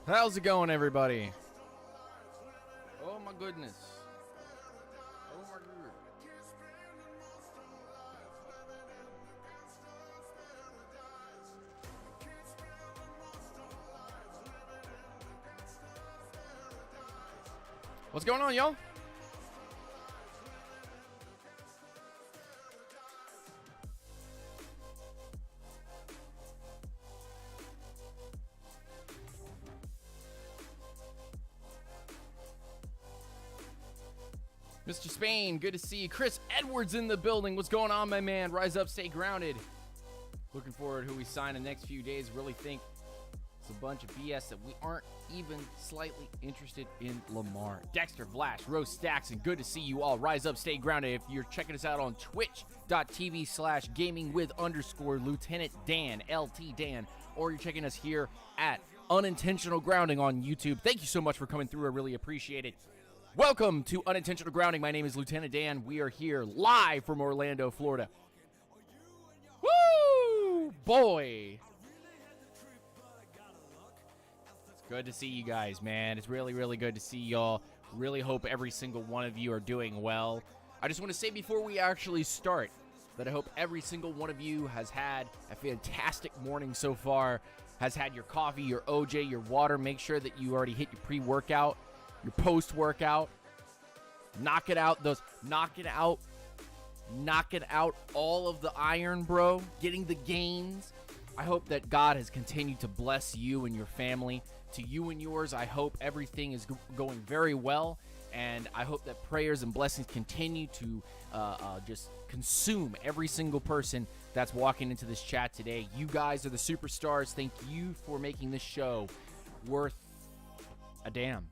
How's it going, everybody? Oh my goodness. Oh my goodness. What's going on, y'all? Mr. Spain, good to see you. Chris Edwards in the building. What's going on, my man? Rise up, stay grounded. Looking forward to who we sign in the next few days. Really think it's a bunch of BS that we aren't even slightly interested in Lamar. Dexter, Vlash, Rose Stacks, and good to see you all. Rise up, stay grounded. If you're checking us out on twitch.tv/gaming_with_Lieutenant Dan, LT Dan, or you're checking us here at Unintentional Grounding on YouTube, thank you so much for coming through. I really appreciate it. Welcome to Unintentional Grounding. My name is Lieutenant Dan. We are here live from Orlando, Florida. Woo! Boy! It's good to see you guys, man. It's really, really good to see y'all. Really hope every single one of you are doing well. I just want to say before we actually start that I hope every single one of you has had a fantastic morning so far, has had your coffee, your OJ, your water. Make sure that you already hit your pre-workout, your post-workout. Knock it out all of the iron, bro. Getting the gains. I hope that God has continued to bless you and your family. To you and yours, I hope everything is going very well, and I hope that prayers and blessings continue to just consume every single person that's walking into this chat today. You guys are the superstars. Thank you for making this show worth a damn.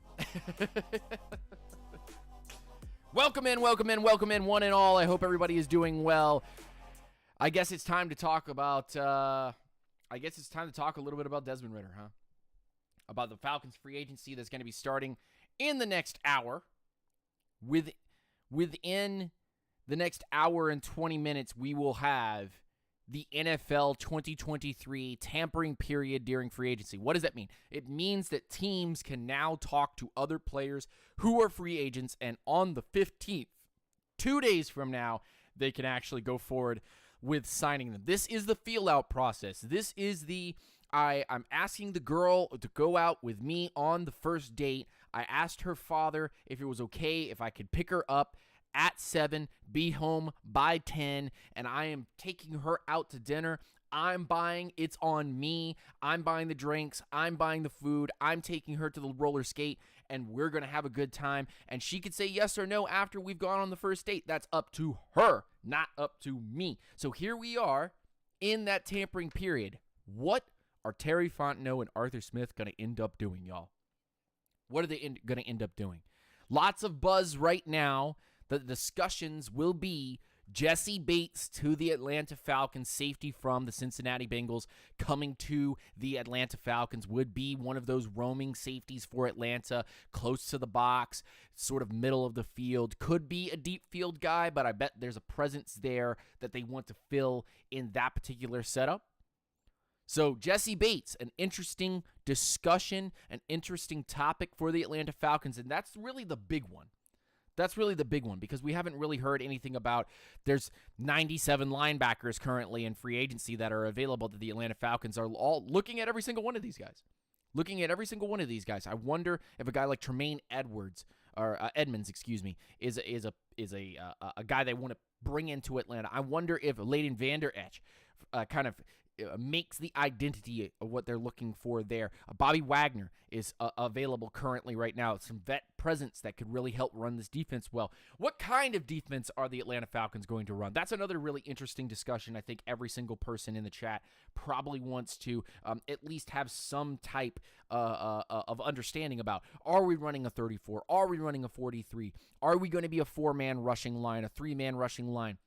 Welcome in, one and all. I hope everybody is doing well. I guess it's time to talk about, a little bit about Desmond Ridder, huh? About the Falcons free agency that's going to be starting in the next hour. Within the next hour and 20 minutes, we will have the NFL 2023 tampering period during free agency. What does that mean? It means that teams can now talk to other players who are free agents, and on the 15th, 2 days from now, they can actually go forward with signing them. This is the feel-out process. This is I'm asking the girl to go out with me on the first date. I asked her father if it was okay if I could pick her up at 7, be home by 10, and I am taking her out to dinner. I'm buying, it's on me. I'm buying the drinks. I'm buying the food. I'm taking her to the roller skate, and we're going to have a good time. And she could say yes or no after we've gone on the first date. That's up to her, not up to me. So here we are in that tampering period. What are Terry Fontenot and Arthur Smith going to end up doing, y'all? What are they going to end up doing? Lots of buzz right now. The discussions will be Jesse Bates to the Atlanta Falcons, safety from the Cincinnati Bengals, coming to the Atlanta Falcons, would be one of those roaming safeties for Atlanta, close to the box, sort of middle of the field. Could be a deep field guy, but I bet there's a presence there that they want to fill in that particular setup. So Jesse Bates, an interesting discussion, an interesting topic for the Atlanta Falcons, and that's really the big one. That's really the big one because we haven't really heard anything about. There's 97 linebackers currently in free agency that are available that the Atlanta Falcons are all looking at every single one of these guys. I wonder if a guy like Tremaine Edwards or Edmonds, is a guy they want to bring into Atlanta. I wonder if Leighton Vander Esch kind of makes the identity of what they're looking for there. Bobby Wagner is available currently right now. Some vet presence that could really help run this defense well. What kind of defense are the Atlanta Falcons going to run? That's another really interesting discussion. I think every single person in the chat probably wants to at least have some type of understanding about. Are we running a 34? Are we running a 43? Are we going to be a 4-man rushing line, a 3-man rushing line?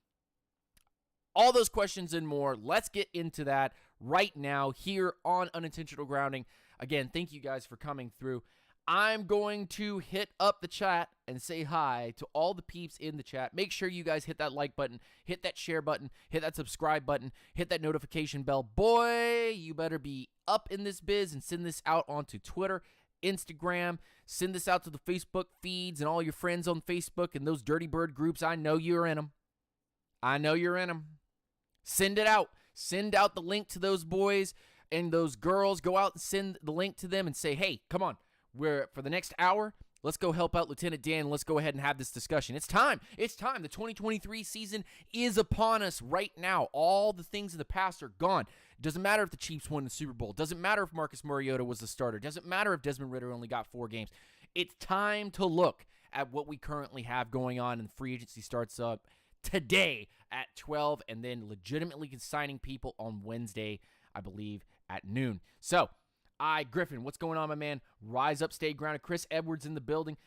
All those questions and more. Let's get into that right now here on Unintentional Grounding. Again, thank you guys for coming through. I'm going to hit up the chat and say hi to all the peeps in the chat. Make sure you guys hit that like button, hit that share button, hit that subscribe button, hit that notification bell. Boy, you better be up in this biz and send this out onto Twitter Instagram. Send this out to the Facebook feeds and all your friends on Facebook and those Dirty Bird groups. I know you're in them. Send it out. Send out the link to those boys and those girls. Go out and send the link to them and say, hey, come on. For the next hour, let's go help out Lieutenant Dan. Let's go ahead and have this discussion. It's time. The 2023 season is upon us right now. All the things in the past are gone. It doesn't matter if the Chiefs won the Super Bowl. It doesn't matter if Marcus Mariota was the starter. It doesn't matter if Desmond Ridder only got 4 games. It's time to look at what we currently have going on, and free agency starts up today at 12 and then legitimately signing people on Wednesday, I believe, at noon. So, Griffin, what's going on, my man? Rise up, stay grounded. Chris Edwards in the building.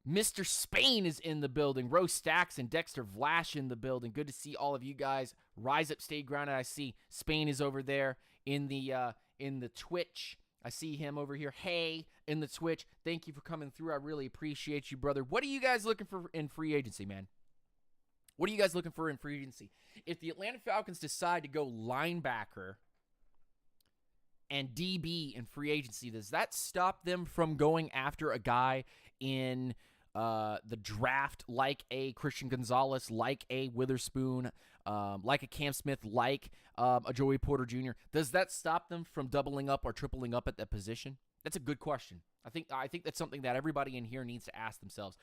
Mr. Spain is in the building. Rose Stacks and Dexter Vlash in the building. Good to see all of you guys. Rise up, stay grounded. I see Spain is over there in the Twitch. I see him over here. Hey, in the Twitch. Thank you for coming through. I really appreciate you, brother. What are you guys looking for in free agency, man? What are you guys looking for in free agency? If the Atlanta Falcons decide to go linebacker and DB in free agency, does that stop them from going after a guy in the draft like a Christian Gonzalez, like a Witherspoon, like a Cam Smith, like a Joey Porter Jr.? Does that stop them from doubling up or tripling up at that position? That's a good question. I think that's something that everybody in here needs to ask themselves.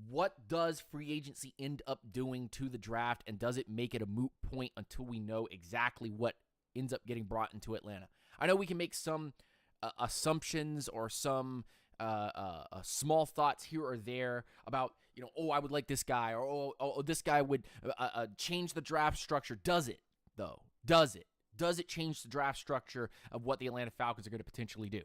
What does free agency end up doing to the draft, and does it make it a moot point until we know exactly what ends up getting brought into Atlanta? I know we can make some assumptions or some small thoughts here or there about, I would like this guy, or this guy would change the draft structure. Does it, though? Does it? Does it change the draft structure of what the Atlanta Falcons are going to potentially do?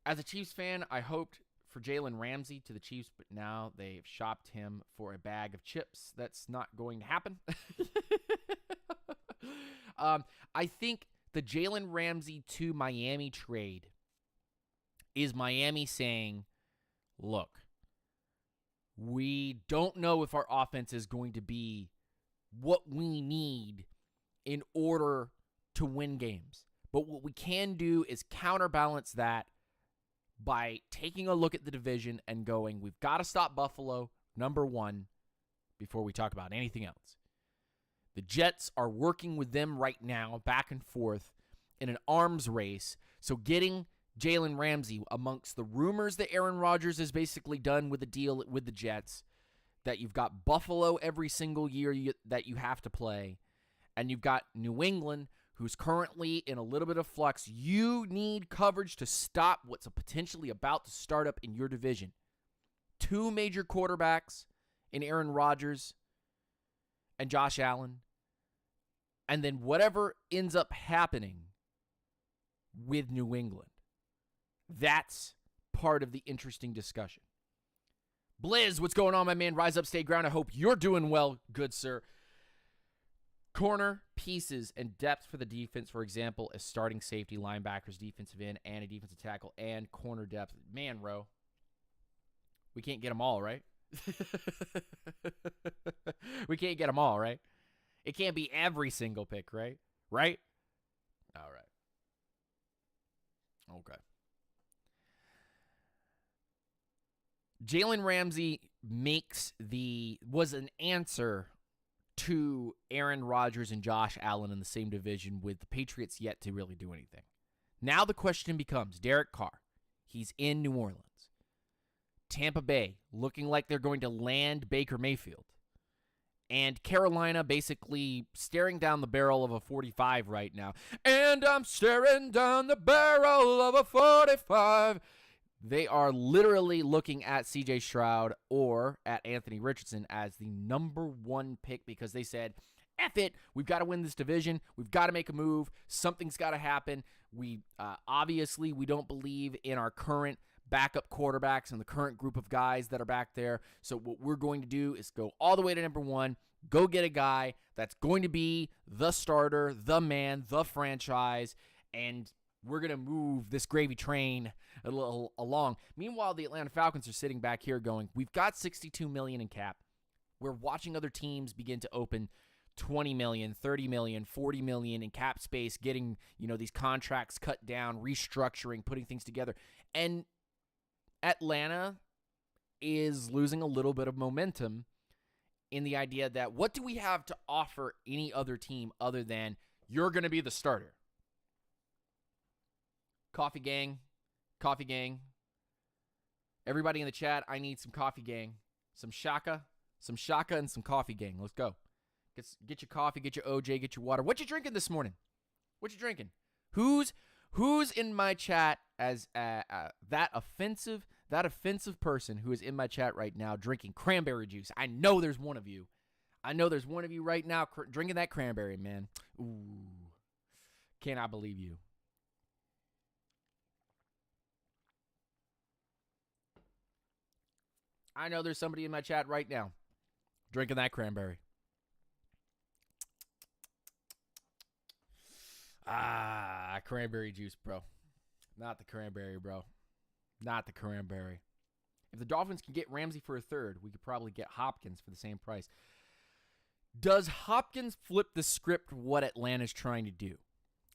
As a Chiefs fan, I hoped for Jalen Ramsey to the Chiefs, but now they've shopped him for a bag of chips. That's not going to happen. I think the Jalen Ramsey to Miami trade is Miami saying, look, we don't know if our offense is going to be what we need in order to win games. But what we can do is counterbalance that by taking a look at the division and going, we've got to stop Buffalo, number one, before we talk about anything else. The Jets are working with them right now, back and forth, in an arms race. So getting Jalen Ramsey amongst the rumors that Aaron Rodgers is basically done with a deal with the Jets, that you've got Buffalo every single year that you have to play, and you've got New England, who's currently in a little bit of flux. You need coverage to stop what's potentially about to start up in your division. 2 major quarterbacks in Aaron Rodgers and Josh Allen. And then whatever ends up happening with New England. That's part of the interesting discussion. Blizz, what's going on, my man? Rise up, stay ground. I hope you're doing well, good sir. Corner, pieces, and depth for the defense, for example, as starting safety, linebackers, defensive end, and a defensive tackle, and corner depth. Man, Ro, we can't get them all, right? We can't get them all, right? It can't be every single pick, right? Right? All right. Okay. Jalen Ramsey was an answer to Aaron Rodgers and Josh Allen in the same division, with the Patriots yet to really do anything. Now the question becomes, Derek Carr, he's in New Orleans. Tampa Bay, looking like they're going to land Baker Mayfield. And Carolina basically staring down the barrel of a 45 right now. And I'm staring down the barrel of a 45. They are literally looking at C.J. Stroud or at Anthony Richardson as the number 1 pick, because they said, F it, we've got to win this division. We've got to make a move. Something's got to happen. We obviously, we don't believe in our current backup quarterbacks and the current group of guys that are back there. So what we're going to do is go all the way to number 1, go get a guy that's going to be the starter, the man, the franchise, and we're going to move this gravy train a little along. Meanwhile, the Atlanta Falcons are sitting back here going, we've got $62 million in cap. We're watching other teams begin to open $20 million, $30 million, $40 million in cap space, getting, these contracts cut down, restructuring, putting things together. And Atlanta is losing a little bit of momentum in the idea that what do we have to offer any other team other than you're going to be the starter? Coffee gang. Everybody in the chat, I need some coffee gang. Some shaka, and some coffee gang. Let's go. Get your coffee, get your OJ, get your water. What you drinking this morning? What you drinking? Who's in my chat as that offensive person who is in my chat right now drinking cranberry juice? I know there's one of you. Right now drinking that cranberry, man. Ooh. Cannot believe you. I know there's somebody in my chat right now drinking that cranberry. Cranberry juice, bro. Not the cranberry, bro. Not the cranberry. If the Dolphins can get Ramsey for a third, we could probably get Hopkins for the same price. Does Hopkins flip the script what Atlanta's trying to do?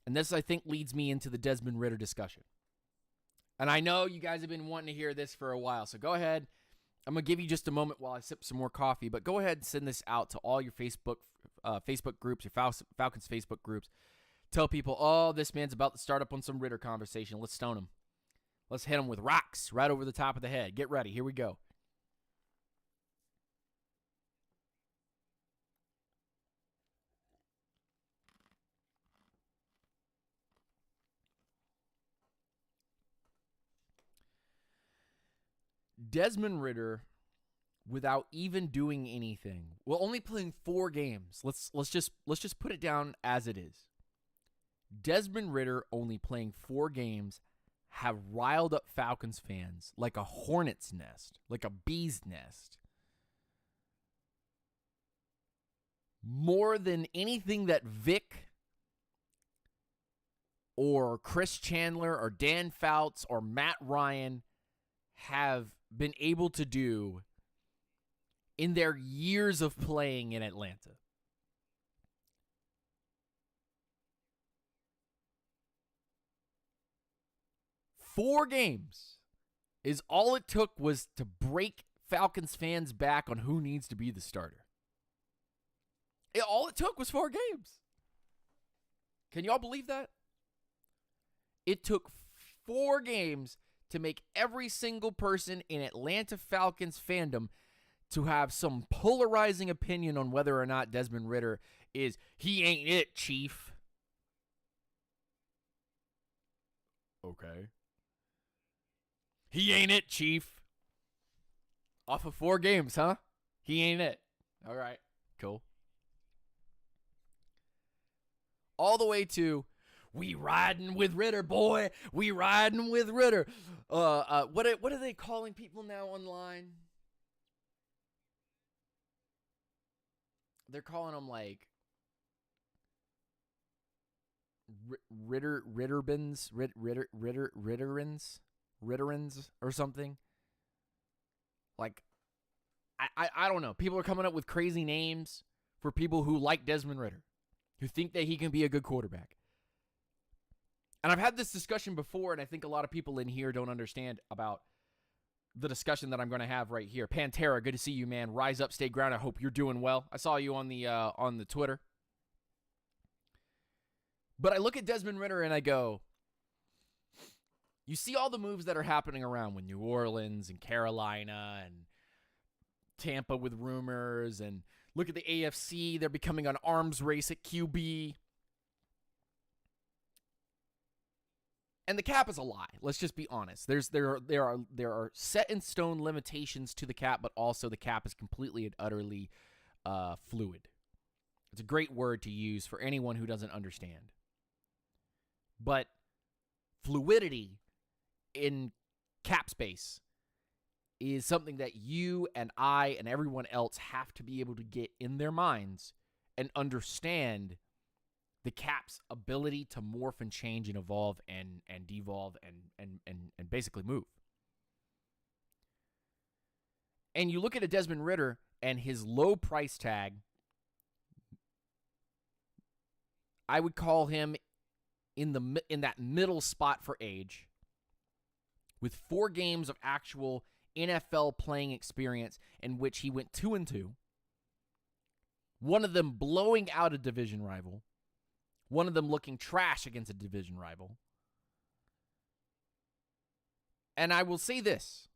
And this, I think, leads me into the Desmond Ridder discussion. And I know you guys have been wanting to hear this for a while, so go ahead. I'm going to give you just a moment while I sip some more coffee, but go ahead and send this out to all your Facebook groups, your Falcons Facebook groups. Tell people, oh, this man's about to start up on some Ridder conversation. Let's stone him. Let's hit him with rocks right over the top of the head. Get ready. Here we go. Desmond Ridder, without even doing anything, well, only playing 4 games. Let's just put it down as it is. Desmond Ridder only playing 4 games have riled up Falcons fans like a hornet's nest, like a bee's nest. More than anything that Vic or Chris Chandler or Dan Fouts or Matt Ryan have been able to do in their years of playing in Atlanta. Four games is all it took was to break Falcons fans back on who needs to be the starter. All it took was 4 games. Can y'all believe that? It took 4 games to make every single person in Atlanta Falcons fandom to have some polarizing opinion on whether or not Desmond Ridder is, he ain't it, Chief. Okay. He ain't it, Chief. Off of 4 games, huh? He ain't it. All right, cool. All the way to, we riding with Ridder, boy. We riding with Ridder. What are they calling people now online? They're calling them like Ritterins or something. Like, I don't know. People are coming up with crazy names for people who like Desmond Ridder, who think that he can be a good quarterback. And I've had this discussion before, and I think a lot of people in here don't understand about the discussion that I'm going to have right here. Pantera, good to see you, man. Rise up, stay ground. I hope you're doing well. I saw you on the Twitter. But I look at Desmond Ridder and I go, you see all the moves that are happening around with New Orleans and Carolina and Tampa with rumors, and look at the AFC. They're becoming an arms race at QB. And the cap is a lie. Let's just be honest. There are set in stone limitations to the cap, but also the cap is completely and utterly fluid. It's a great word to use for anyone who doesn't understand. But fluidity in cap space is something that you and I and everyone else have to be able to get in their minds and understand the cap's ability to morph and change and evolve and devolve and basically move. And you look at a Desmond Ridder and his low price tag, I would call him in that middle spot for age, with 4 games of actual NFL playing experience in which he went 2-2. One of them blowing out a division rival. One of them looking trash against a division rival. And I will say this.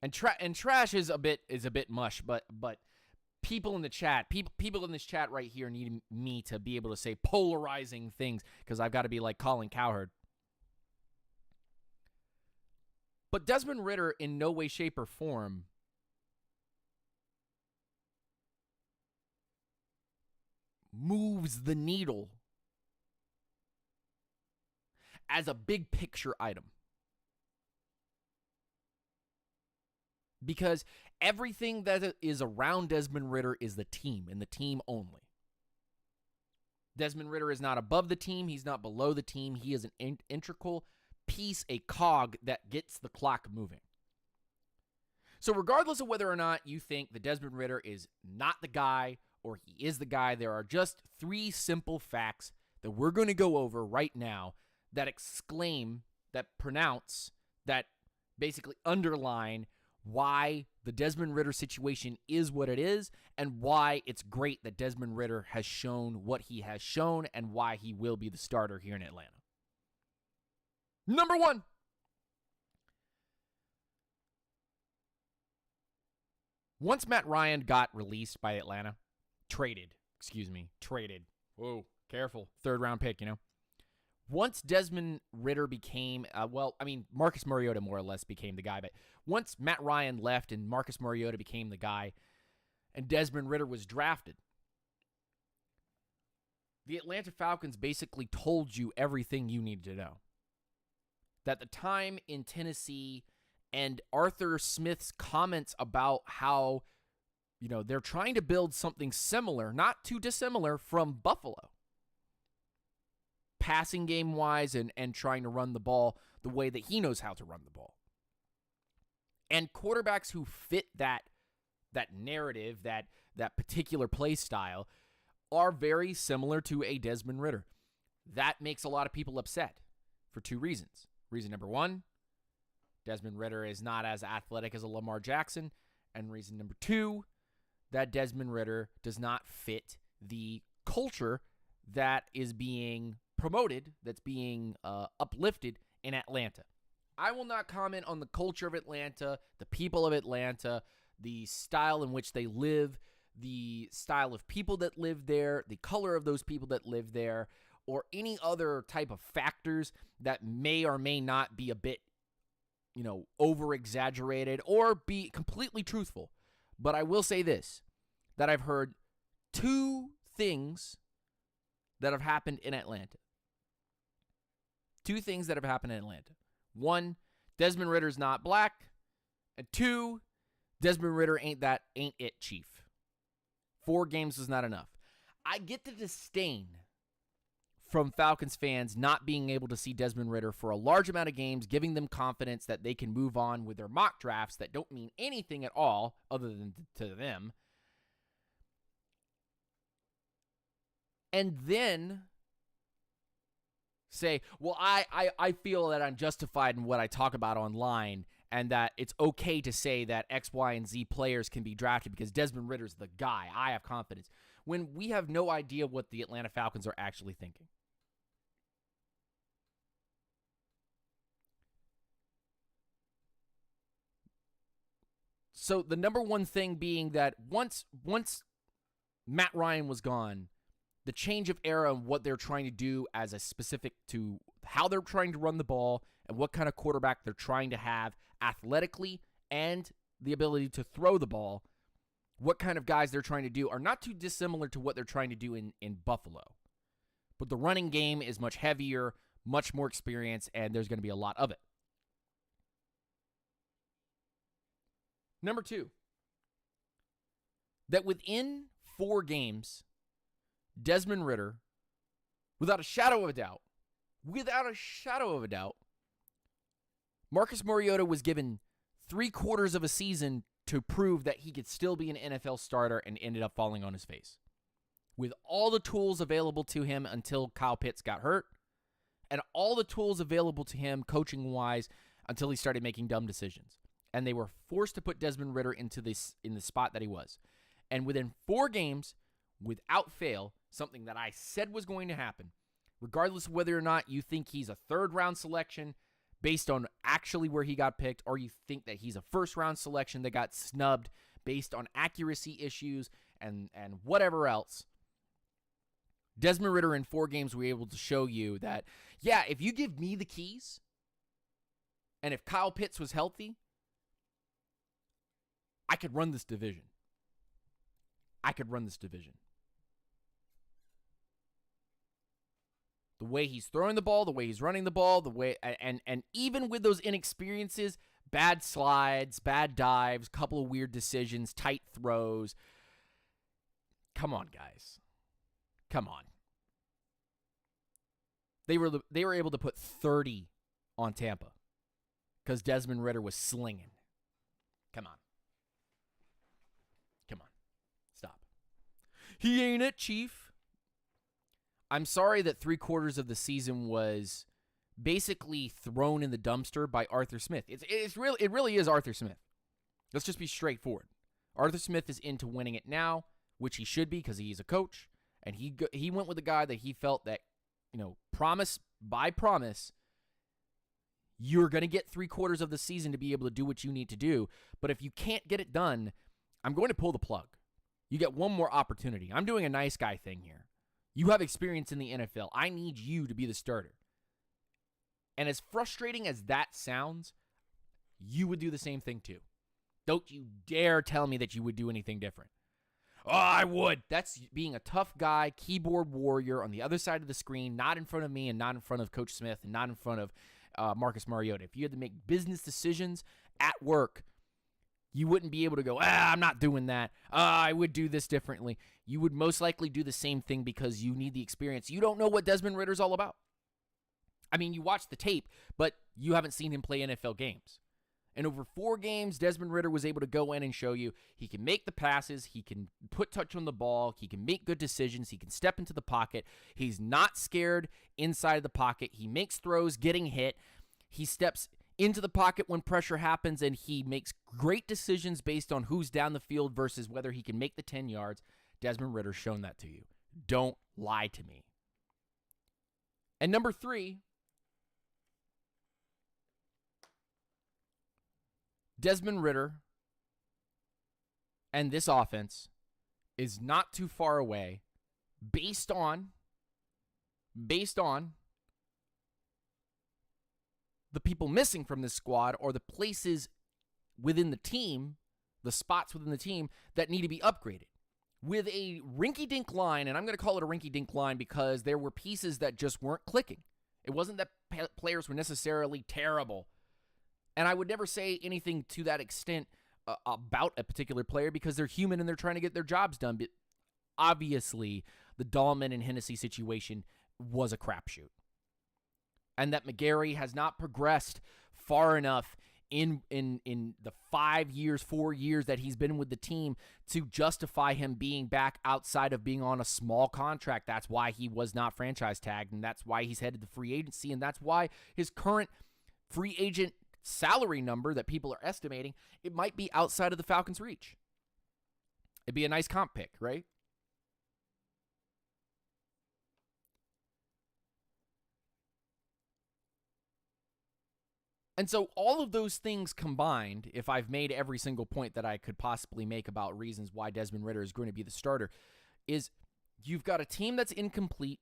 And trash is a bit mush, but people in the chat, people in this chat right here need me to be able to say polarizing things because I've got to be like Colin Cowherd. But Desmond Ridder in no way, shape, or form moves the needle as a big picture item. Because everything that is around Desmond Ridder is the team, and the team only. Desmond Ridder is not above the team. He's not below the team. He is an integral piece, a cog that gets the clock moving. So regardless of whether or not you think that Desmond Ridder is not the guy or he is the guy, there are just 3 simple facts that we're going to go over right now that exclaim, that pronounce, that basically underline why the Desmond Ridder situation is what it is and why it's great that Desmond Ridder has shown what he has shown and why he will be the starter here in Atlanta. Number 1. Once Matt Ryan got released by Atlanta, traded. Whoa, careful. 3rd round pick, Once Desmond Ridder became, Marcus Mariota more or less became the guy, but once Matt Ryan left and Marcus Mariota became the guy and Desmond Ridder was drafted, the Atlanta Falcons basically told you everything you needed to know. That the time in Tennessee and Arthur Smith's comments about how, they're trying to build something similar, not too dissimilar from Buffalo. Passing game-wise and trying to run the ball the way that he knows how to run the ball. And quarterbacks who fit that narrative, that particular play style, are very similar to a Desmond Ridder. That makes a lot of people upset for 2 reasons. Reason number 1, Desmond Ridder is not as athletic as a Lamar Jackson. And reason number 2, that Desmond Ridder does not fit the culture that is being promoted, that's being uplifted in Atlanta. I will not comment on the culture of Atlanta, the people of Atlanta, the style in which they live, the style of people that live there, the color of those people that live there, or any other type of factors that may or may not be a bit, over-exaggerated or be completely truthful. But I will say this, that I've heard 2 things that have happened in Atlanta. 2 things that have happened in Atlanta. 1, Desmond Ridder's not black. And 2, Desmond Ridder ain't it, chief. 4 games was not enough. I get the disdain from Falcons fans not being able to see Desmond Ridder for a large amount of games, giving them confidence that they can move on with their mock drafts that don't mean anything at all other than to them. And then say, well, I feel that I'm justified in what I talk about online and that it's okay to say that X, Y, and Z players can be drafted because Desmond Ridder's the guy. I have confidence. When we have no idea what the Atlanta Falcons are actually thinking. So the number 1 thing being that once Matt Ryan was gone, the change of era and what they're trying to do as a specific to how they're trying to run the ball and what kind of quarterback they're trying to have athletically and the ability to throw the ball, what kind of guys they're trying to do are not too dissimilar to what they're trying to do in Buffalo. But the running game is much heavier, much more experience, and there's going to be a lot of it. Number 2, that within 4 games, Desmond Ridder, without a shadow of a doubt, Marcus Mariota was given 3/4 of a season to prove that he could still be an NFL starter and ended up falling on his face. with all the tools available to him until Kyle Pitts got hurt, and all the tools available to him coaching-wise until he started making dumb decisions. And they were forced to put Desmond Ridder in the spot that he was. And within 4 games, without fail, something that I said was going to happen, regardless of whether or not you think he's a third-round selection based on actually where he got picked, or you think that he's a first-round selection that got snubbed based on accuracy issues and whatever else, Desmond Ridder in 4 games were able to show you that, yeah, if you give me the keys, and if Kyle Pitts was healthy, I could run this division. The way he's throwing the ball, the way he's running the ball, the way and even with those inexperiences, bad slides, bad dives, couple of weird decisions, tight throws. Come on, guys. Come on. They were able to put 30 on Tampa because Desmond Ridder was slinging. Come on. Stop. He ain't it, Chief. I'm sorry that 3/4 of the season was basically thrown in the dumpster by Arthur Smith. It really is Arthur Smith. Let's just be straightforward. Arthur Smith is into winning it now, which he should be because he's a coach, and he went with a guy that he felt that, promise by promise, you're going to get 3/4 of the season to be able to do what you need to do. But if you can't get it done, I'm going to pull the plug. You get one more opportunity. I'm doing a nice guy thing here. You have experience in the NFL. I need you to be the starter. And as frustrating as that sounds, you would do the same thing too. Don't you dare tell me that you would do anything different. Oh, I would. That's being a tough guy, keyboard warrior on the other side of the screen, not in front of me and not in front of Coach Smith and not in front of Marcus Mariota. If you had to make business decisions at work, you wouldn't be able to go, I'm not doing that. I would do this differently. You would most likely do the same thing because you need the experience. You don't know what Desmond Ridder's all about. I mean, you watch the tape, but you haven't seen him play NFL games. And over 4 games, Desmond Ridder was able to go in and show you he can make the passes, he can put touch on the ball, he can make good decisions, he can step into the pocket. He's not scared inside the pocket. He makes throws getting hit. He steps into the pocket when pressure happens, and he makes great decisions based on who's down the field versus whether he can make the 10 yards. Desmond Ridder's shown that to you. Don't lie to me. And number 3, Desmond Ridder and this offense is not too far away based on the people missing from this squad or the places within the team, the spots within the team that need to be upgraded. With a rinky-dink line, and I'm going to call it a rinky-dink line because there were pieces that just weren't clicking. It wasn't that players were necessarily terrible. And I would never say anything to that extent about a particular player because they're human and they're trying to get their jobs done. But obviously, the Dahlman and Hennessy situation was a crapshoot. And that McGarry has not progressed far enough in the 4 years that he's been with the team to justify him being back outside of being on a small contract. That's why he was not franchise tagged, and that's why he's headed to free agency, and that's why his current free agent salary number that people are estimating, it might be outside of the Falcons' reach. It'd be a nice comp pick, right? And so all of those things combined, if I've made every single point that I could possibly make about reasons why Desmond Ridder is going to be the starter, is you've got a team that's incomplete,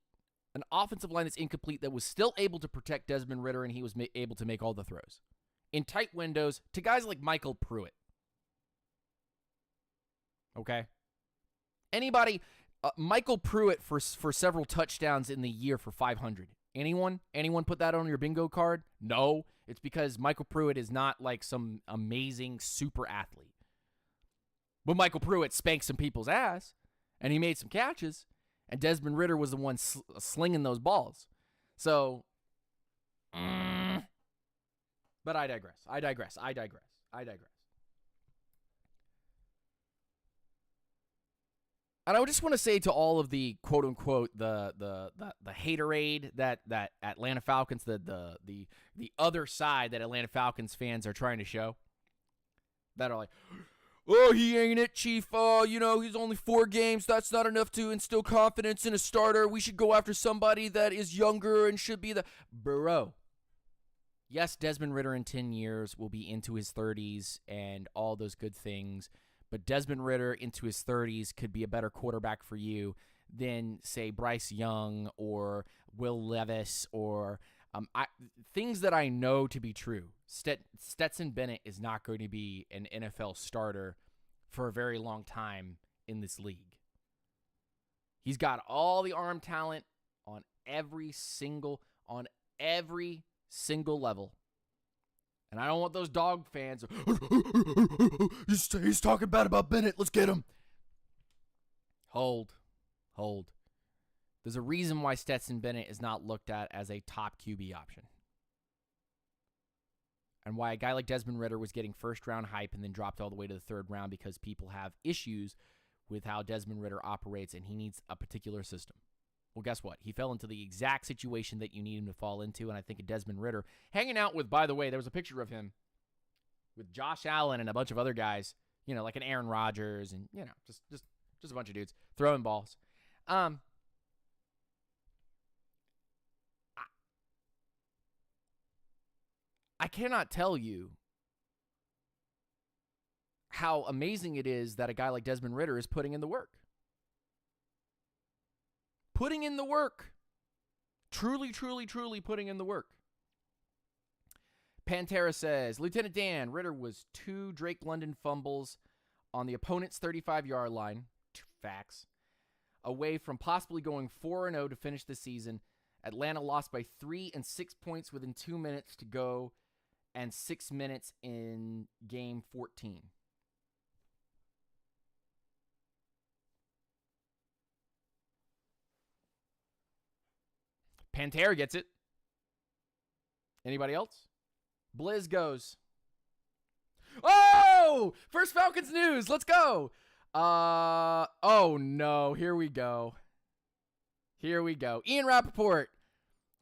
an offensive line that's incomplete that was still able to protect Desmond Ridder, and he was able to make all the throws in tight windows to guys like Michael Pruitt. Okay? Anybody, Michael Pruitt for several touchdowns in the year for 500. Anyone put that on your bingo card? No. It's because Michael Pruitt is not like some amazing super athlete. But Michael Pruitt spanked some people's ass, and he made some catches, and Desmond Ridder was the one slinging those balls. So, but I digress. And I just want to say to all of the quote unquote the haterade that Atlanta Falcons, the other side that Atlanta Falcons fans are trying to show, that are like, oh, he ain't it, Chief. He's only 4 games. That's not enough to instill confidence in a starter. We should go after somebody that is younger and should be the bro. Yes, Desmond Ridder in 10 years will be into his 30s and all those good things. But Desmond Ridder into his 30s could be a better quarterback for you than, say, Bryce Young or Will Levis or things that I know to be true. Stetson Bennett is not going to be an NFL starter for a very long time in this league. He's got all the arm talent on every single level. And I don't want those dog fans. He's talking bad about Bennett. Let's get him. Hold. There's a reason why Stetson Bennett is not looked at as a top QB option. And why a guy like Desmond Ridder was getting first-round hype and then dropped all the way to the 3rd round, because people have issues with how Desmond Ridder operates and he needs a particular system. Well, guess what? He fell into the exact situation that you need him to fall into, and I think a Desmond Ridder hanging out with, by the way, there was a picture of him with Josh Allen and a bunch of other guys, like an Aaron Rodgers and, just a bunch of dudes throwing balls. I cannot tell you how amazing it is that a guy like Desmond Ridder is putting in the work. Putting in the work. Truly, truly, truly putting in the work. Pantera says, Lieutenant Dan, Ridder was 2 Drake London fumbles on the opponent's 35-yard line, facts, away from possibly going 4-0 to finish the season. Atlanta lost by 3 and 6 points within 2 minutes to go and 6 minutes in game 14. Pantera gets it. Anybody else? Blizz goes. Oh! First Falcons news. Let's go. Oh, no. Here we go. Ian Rappaport.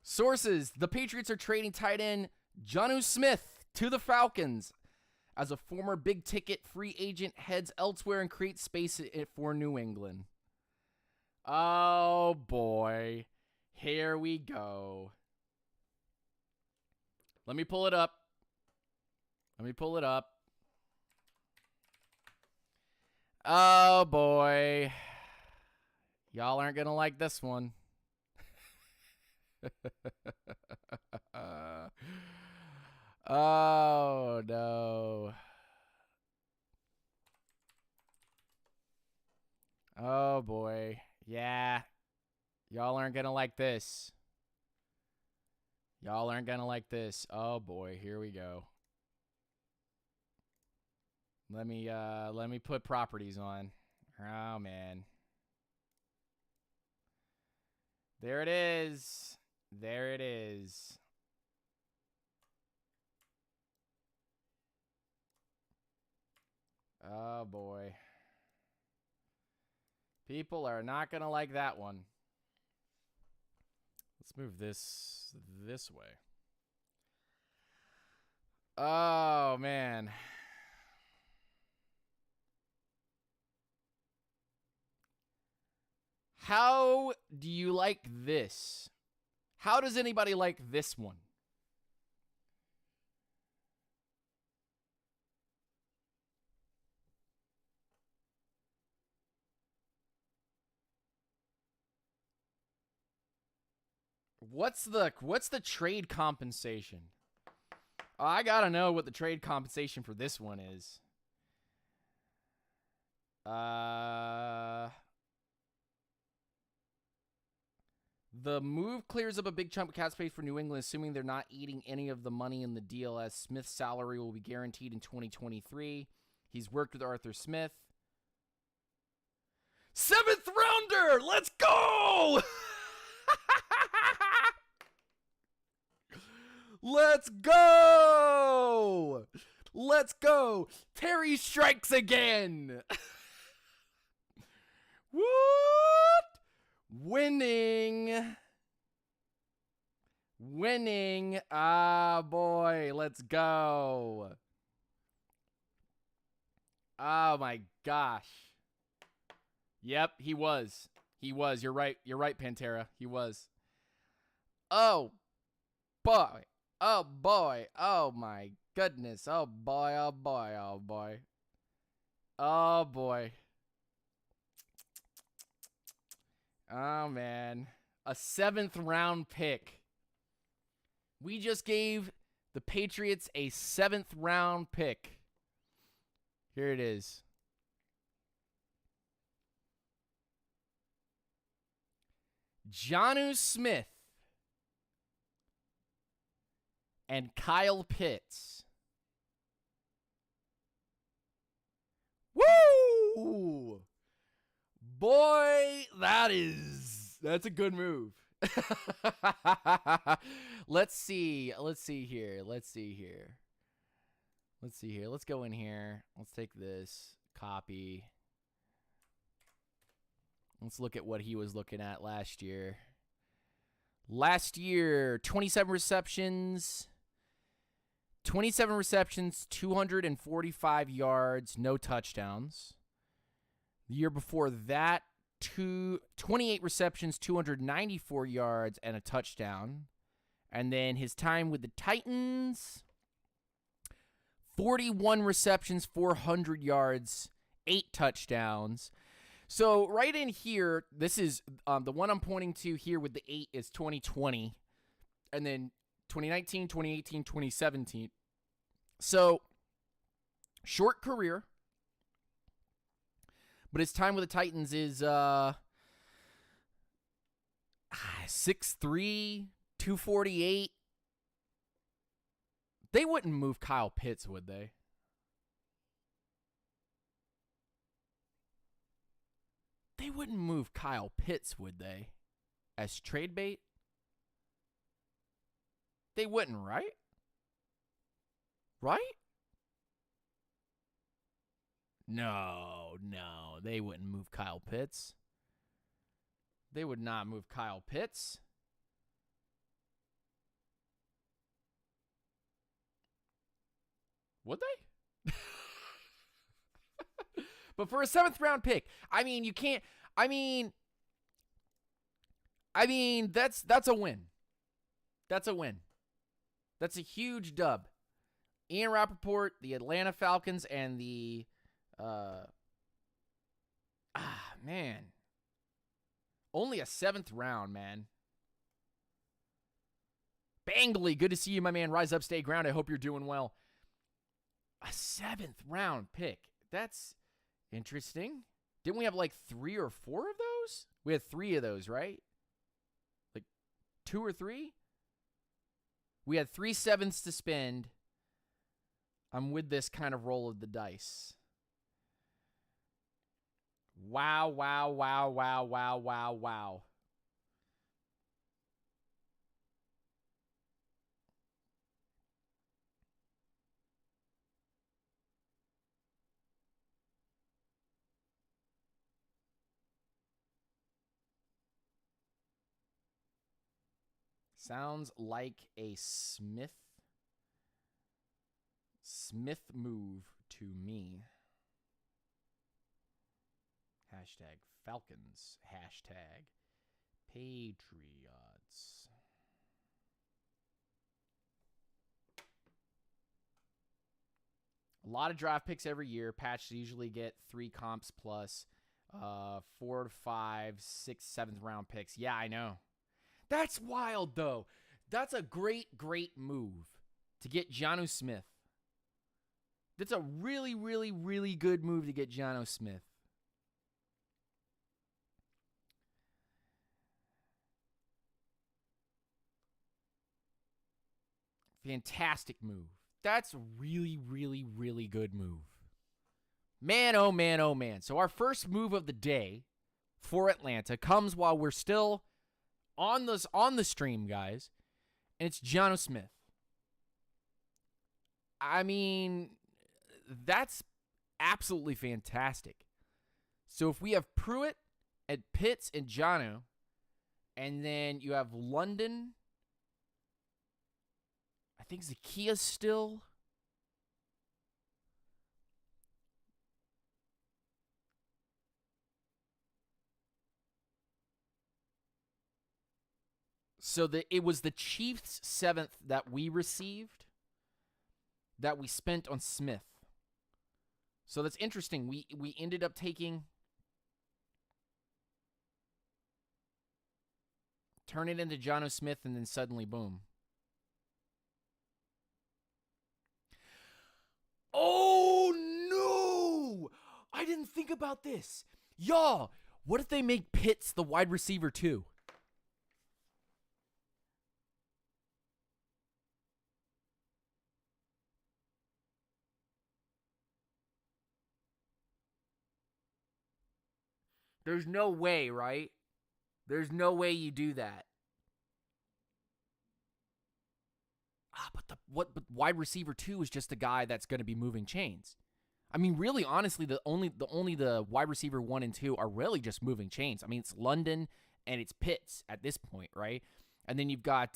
Sources. The Patriots are trading tight end Jonnu Smith to the Falcons as a former big-ticket free agent heads elsewhere and creates space for New England. Oh, boy. Here we go. Let me pull it up. Oh, boy. Y'all aren't going to like this one. Oh, no. Oh, boy. Yeah. Y'all aren't going to like this. Oh, boy. Here we go. Let me put properties on. Oh, man. There it is. Oh, boy. People are not going to like that one. Let's move this way. Oh, man. How do you like this? How does anybody like this one? What's the trade compensation? I gotta know what the trade compensation for this one is. The move clears up a big chunk of cap space for New England, assuming they're not eating any of the money in the deal, as Smith's salary will be guaranteed in 2023. He's worked with Arthur Smith. 7th rounder! Let's go! Let's go! Let's go! Terry strikes again! What? Winning. Ah, boy. Let's go. Oh, my gosh. Yep, he was. You're right. You're right, Pantera. He was. Oh, boy. Oh, boy. Oh, my goodness. Oh, boy. Oh, boy. Oh, boy. Oh, boy. Oh, man. A 7th round pick. We just gave the Patriots a 7th round pick. Here it is. Jonnu Smith and Kyle Pitts. Woo! Boy, that's a good move. Let's see here. Let's go in here. Let's take this copy. Let's look at what he was looking at last year. 27 receptions. 245 yards, no touchdowns. The year before that, 28 receptions, 294 yards, and a touchdown. And then his time with the Titans, 41 receptions, 400 yards, 8 touchdowns. So right in here, this is the one I'm pointing to here with the 8 is 2020. And then 2019, 2018, 2017. So short career. But his time with the Titans is 6'3", 248. They wouldn't move Kyle Pitts, would they? They wouldn't move Kyle Pitts, would they? As trade bait? They wouldn't, right? Right? No, they wouldn't move Kyle Pitts. They would not move Kyle Pitts. Would they? But for a 7th round pick, I mean, you can't. I mean, that's a win. That's a win. That's a huge dub. Ian Rappaport, the Atlanta Falcons, and the man. Only a 7th round, man. Bangley, good to see you, my man. Rise up, stay ground. I hope you're doing well. A 7th round pick. That's interesting. Didn't we have like 3 or 4 of those? We had 3 of those, right? Like 2 or 3? We had 3 7ths to spend. I'm with this kind of roll of the dice. Wow. Sounds like a Smith move to me. Hashtag Falcons. Hashtag Patriots. A lot of draft picks every year. Patches usually get 3 comps plus 4 to 5, 6, 7th round picks. Yeah, I know. That's wild, though. That's a great move to get Jonnu Smith. That's a really good move to get Jonnu Smith. Fantastic move. That's a really good move. Man, oh man. So our first move of the day for Atlanta comes while we're still on the stream, guys. And it's Jonnu Smith. I mean, that's absolutely fantastic. So if we have Pruitt, and Pitts and Jonnu. And then you have London. I think Zacchaeus still. So it was the Chiefs' 7th that we received that we spent on Smith. So that's interesting. We ended up taking, turn it into Jonnu Smith, and then suddenly, boom. Oh, no! I didn't think about this. Y'all, what if they make Pitts the wide receiver too? There's no way, right? There's no way you do that. But wide receiver 2 is just a guy that's going to be moving chains. I mean, really, honestly, the wide receiver 1 and 2 are really just moving chains. I mean, it's London and it's Pitts at this point, right? And then you've got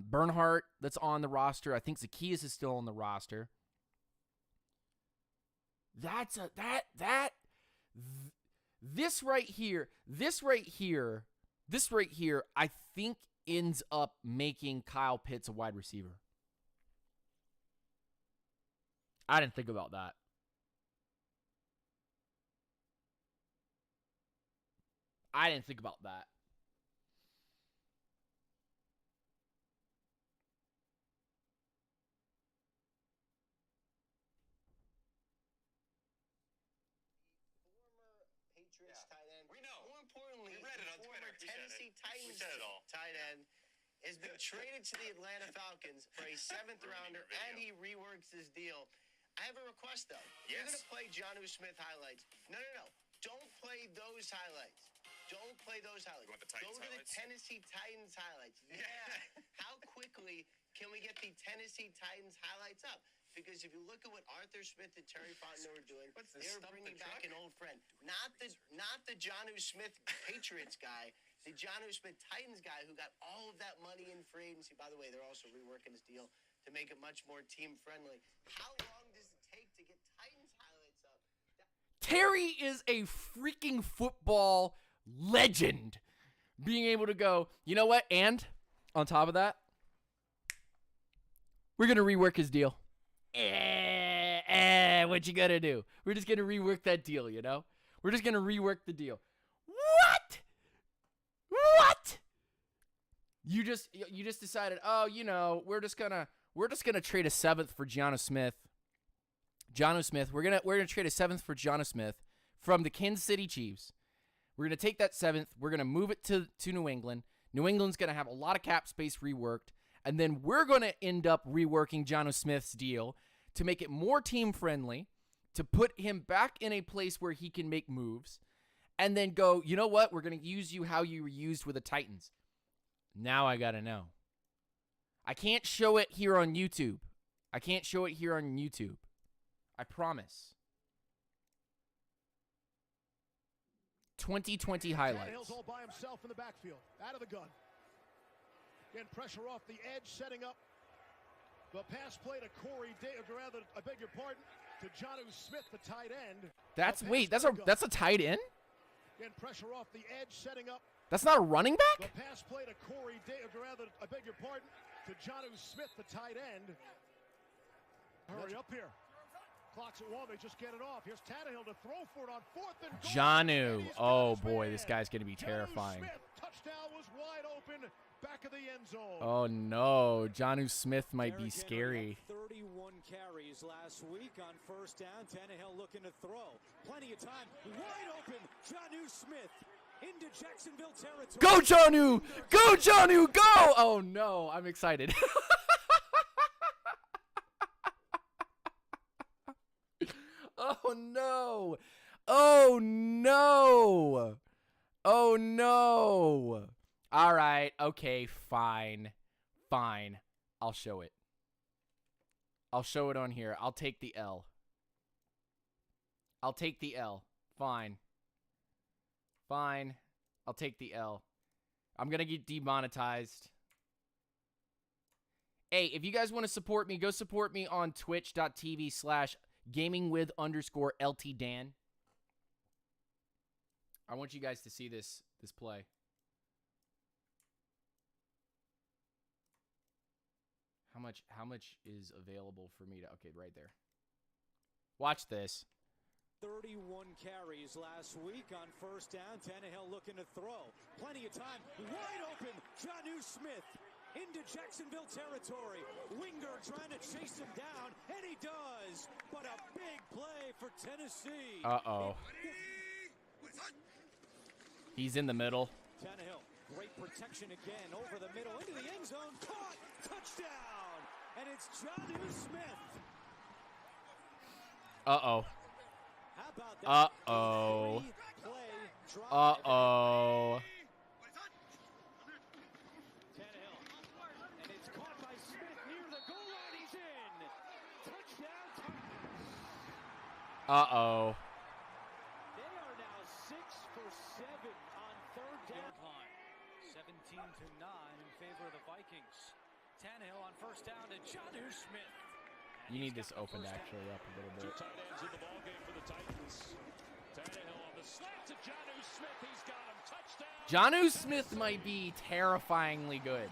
Bernhardt that's on the roster. I think Zacchaeus is still on the roster. This right here, I think ends up making Kyle Pitts a wide receiver. I didn't think about that. Patriots tight end. We know. More importantly, we read it on Twitter. Tennessee Titans tight end has been traded to the Atlanta Falcons for a 7th rounder, and he reworks his deal. I have a request, though. Yes. You're going to play Jonnu Smith highlights. No. Don't play those highlights. You want the Titans highlights? Go to the Tennessee Titans highlights. Yeah. How quickly can we get the Tennessee Titans highlights up? Because if you look at what Arthur Smith and Terry Fontenot are doing, they're bringing back an old friend. Not the Jonnu Smith Patriots guy, the Jonnu Smith Titans guy who got all of that money in free agency. By the way, they're also reworking his deal to make it much more team-friendly. How long does it take to get Titans highlights up? Terry is a freaking football legend. Being able to go, you know what? And on top of that, we're going to rework his deal. What you gonna do? We're just gonna rework that deal, you know? We're just gonna rework the deal. What? You just decided, oh, you know, we're just gonna trade a 7th for Jonnu Smith. We're gonna trade a 7th for Jonnu Smith from the Kansas City Chiefs. We're gonna take that 7th. We're gonna move it to New England. New England's gonna have a lot of cap space reworked. And then we're going to end up reworking Jonnu Smith's deal to make it more team-friendly, to put him back in a place where he can make moves, and then go, you know what? We're going to use you how you were used with the Titans. Now I got to know. I can't show it here on YouTube. I promise. 2020 highlights. Tannehill's all by himself in the backfield, out of the gun. Getting pressure off the edge, setting up the pass play to Corey I beg your pardon, to Jonnu Smith, the tight end. That's a tight end? Getting pressure off the edge, setting up. That's not a running back? The pass play to Corey I beg your pardon, to Jonnu Smith, the tight end. Hurry up here. Clock's at 1, they just get it off. Here's Tannehill to throw for it on 4th and goal. Jonnu. Oh boy, this guy's going to be terrifying. Smith, touchdown was wide open. Back of the end zone. Oh no, Jonnu Smith might be scary. 31 carries last week on 1st down. Tannehill looking to throw. Plenty of time. Wide open. Jonnu Smith into Jacksonville territory. Go Jonnu! Go Jonnu! Go! Oh no, I'm excited. Oh no. Oh no. Oh no. All right, okay, fine. I'll show it. I'll show it on here. I'll take the L. Fine. I'll take the L. I'm going to get demonetized. Hey, if you guys want to support me, go support me on twitch.tv/gamingwith_LTDan. I want you guys to see this play. How much is available for me to... Okay, right there. Watch this. 31 carries last week on first down. Tannehill looking to throw. Plenty of time. Wide open. Jonnu Smith into Jacksonville territory. Winger trying to chase him down, and he does. But a big play for Tennessee. Uh-oh. He's in the middle. Tannehill, great protection again over the middle into the end zone. Caught. Touchdown. And it's Jonnu Smith. Uh-oh. How about that? Uh-oh. Uh-oh. Tannehill. And it's caught by Smith near the goal line. He's in. Touchdown. Uh-oh. They are now 6 for 7 on third down. 17-9 in favor of the Vikings. Tannehill on first down to Jonnu Smith. You need this opened actually up a little bit. Two tight ends in the ballgame for the Titans. Tannehill on the slant to Jonnu Smith. He's got him. Touchdown. Jonnu Smith might be terrifyingly good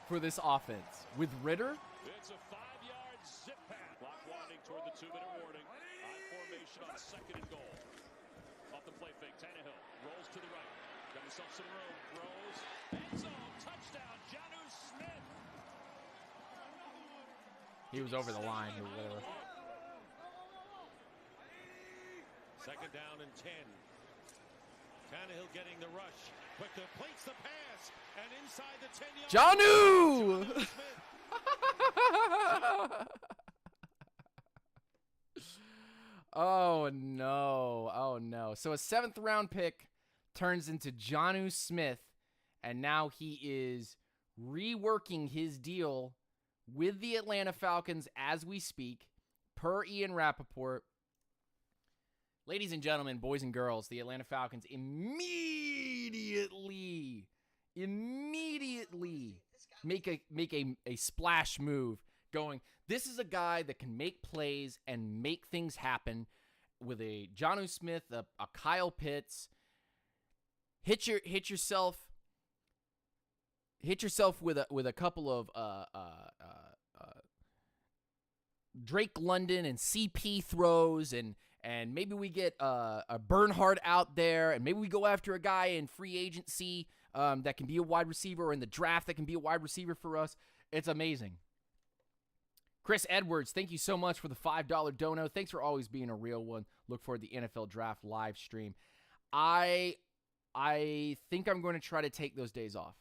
for this offense. With Ritter, It's a 5-yard zip pass. Clock winding toward the 2-minute warning. On formation on second and goal. Off the play fake. Tannehill rolls to the right. Got himself some room. Throws. End zone. Touchdown. Jonnu Smith. he was over the line or whatever. Second down and 10. Tannehill getting the rush. Quick completes the pass. And inside the 10-yard. Jonnu! Oh, no. Oh, no. So a 7th round pick turns into Jonnu Smith, and now he is reworking his deal with the Atlanta Falcons as we speak, per Ian Rappaport. Ladies and gentlemen, boys and girls, the Atlanta Falcons immediately make a splash move going, this is a guy that can make plays and make things happen with a Jonnu Smith, a Kyle Pitts. Hit yourself with a couple of Drake London and CP throws, and maybe we get a Bernhardt out there, and maybe we go after a guy in free agency that can be a wide receiver, or in the draft that can be a wide receiver for us. It's amazing. Chris Edwards, thank you so much for the $5 dono. Thanks for always being a real one. Look forward to the NFL Draft live stream. I think I'm going to try to take those days off.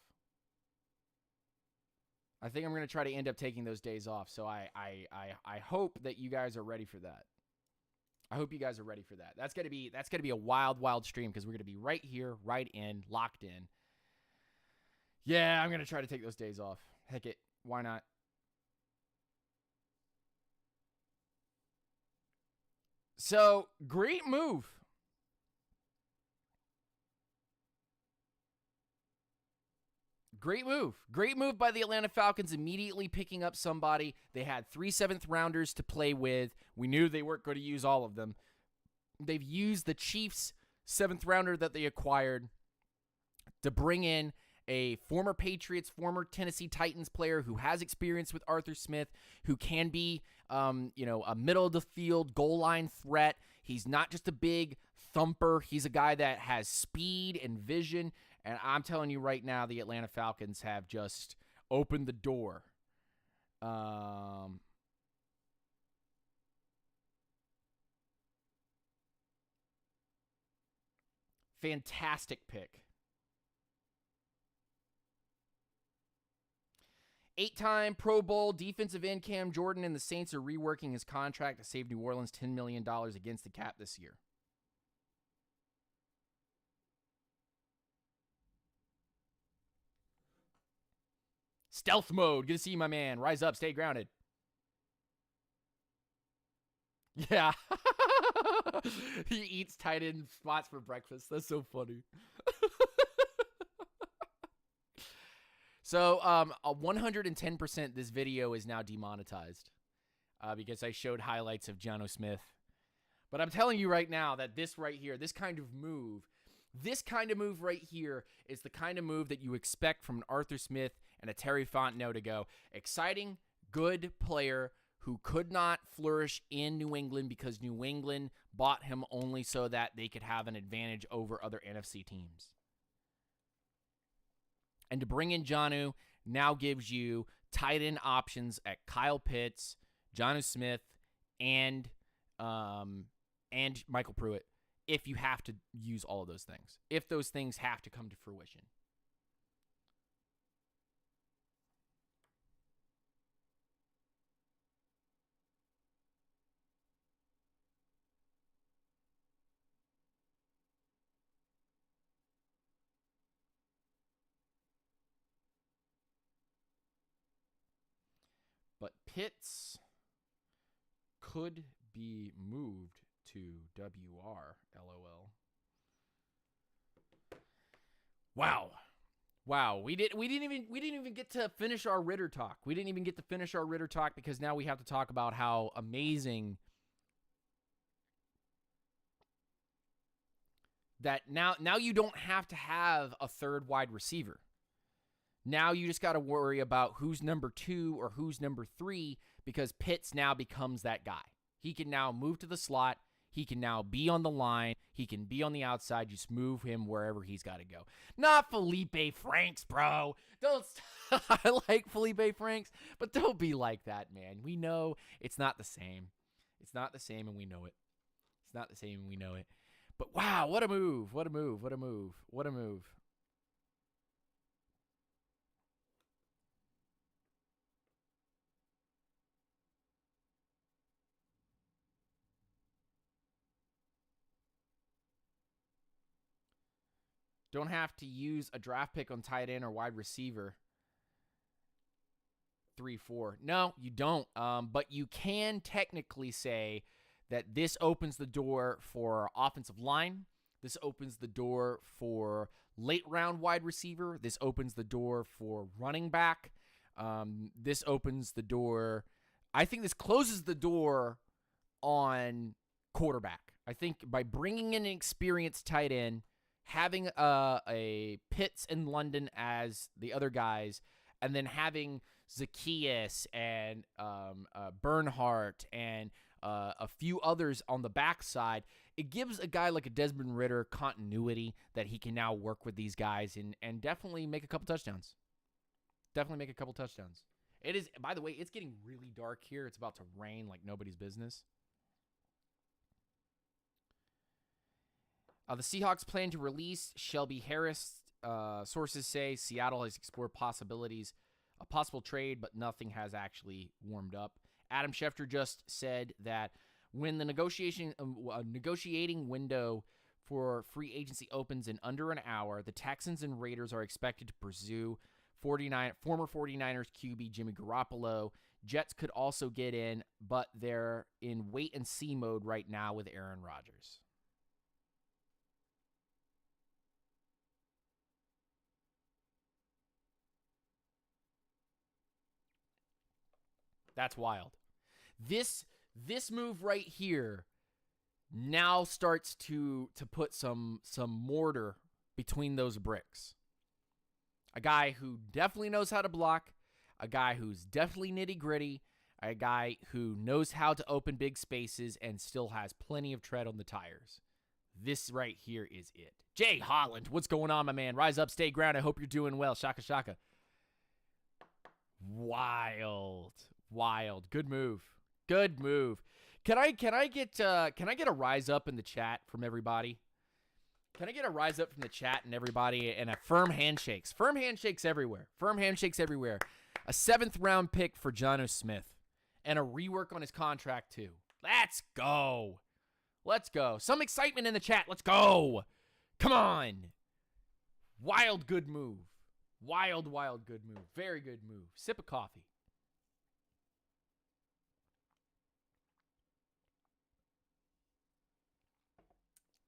I think I'm going to try to end up taking those days off. So I hope that you guys are ready for that. I hope you guys are ready for that. That's gonna be a wild stream, because we're gonna be right here, right in, locked in. Yeah, I'm gonna try to take those days off. Heck it, why not? So, great move. Great move. Great move by the Atlanta Falcons, immediately picking up somebody. They had 3 7th rounders to play with. We knew they weren't going to use all of them. They've used the Chiefs' 7th rounder that they acquired to bring in a former Patriots, former Tennessee Titans player who has experience with Arthur Smith, who can be, a middle of the field goal line threat. He's not just a big thumper. He's a guy that has speed and vision. And I'm telling you right now, the Atlanta Falcons have just opened the door. Fantastic pick. 8-time Pro Bowl defensive end Cam Jordan and the Saints are reworking his contract to save New Orleans $10 million against the cap this year. Stealth mode. Good to see you, my man. Rise up. Stay grounded. Yeah. He eats tight end spots for breakfast. That's so funny. So, 110% this video is now demonetized because I showed highlights of Jonnu Smith. But I'm telling you right now that this right here, this kind of move right here is the kind of move that you expect from an Arthur Smith and a Terry Fontenot to go. Exciting, good player who could not flourish in New England because New England bought him only so that they could have an advantage over other NFC teams. And to bring in Jonnu now gives you tight end options at Kyle Pitts, Jonnu Smith, and Michael Pruitt if you have to use all of those things. If those things have to come to fruition. But Pitts could be moved to WR, LOL. Wow. We didn't even get to finish our Ritter talk. Because now we have to talk about how amazing that now you don't have to have a third wide receiver. Now you just got to worry about who's number 2 or who's number 3 because Pitts now becomes that guy. He can now move to the slot. He can now be on the line. He can be on the outside. Just move him wherever he's got to go. Not Felipe Franks, bro. I like Felipe Franks, but don't be like that, man. We know it's not the same. It's not the same, and we know it. It's not the same, and we know it. But wow, what a move. What a move. What a move. What a move. Don't have to use a draft pick on tight end or wide receiver. 3-4. No, you don't. But you can technically say that this opens the door for offensive line. This opens the door for late round wide receiver. This opens the door for running back. This opens the door. I think this closes the door on quarterback. I think by bringing in an experienced tight end, having a Pitts in London as the other guys, and then having Zacchaeus and Bernhardt and a few others on the backside, it gives a guy like a Desmond Ridder continuity that he can now work with these guys and definitely make a couple touchdowns. It is, by the way, it's getting really dark here. It's about to rain like nobody's business. The Seahawks plan to release Shelby Harris. Sources say Seattle has explored possibilities, a possible trade, but nothing has actually warmed up. Adam Schefter just said that when the negotiating window for free agency opens in under an hour, the Texans and Raiders are expected to pursue former 49ers QB Jimmy Garoppolo. Jets could also get in, but they're in wait-and-see mode right now with Aaron Rodgers. That's wild. This move right here now starts to put some mortar between those bricks. A guy who definitely knows how to block, a guy who's definitely nitty-gritty, a guy who knows how to open big spaces and still has plenty of tread on the tires. This right here is it. Jay Holland, what's going on, my man? Rise up, stay ground. I hope you're doing well. Shaka shaka. Wild. Good move. Can I get a rise up in the chat from everybody? Can I get a rise up from the chat and everybody and a firm handshakes? Firm handshakes everywhere. A 7th round pick for Jonnu Smith and a rework on his contract too. Let's go. Some excitement in the chat. Let's go. Come on. Wild good move. Wild good move. Very good move. Sip of coffee.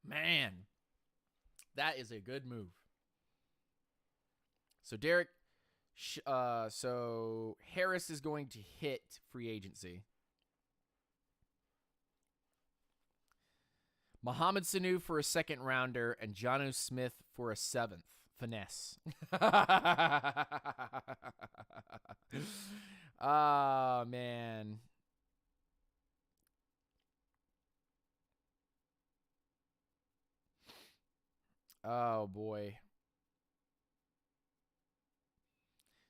Man, that is a good move. So Derek, so Harris is going to hit free agency. Mohamed Sanu for a second rounder and Jonnu Smith for a seventh. Finesse. Oh, man. Oh, boy.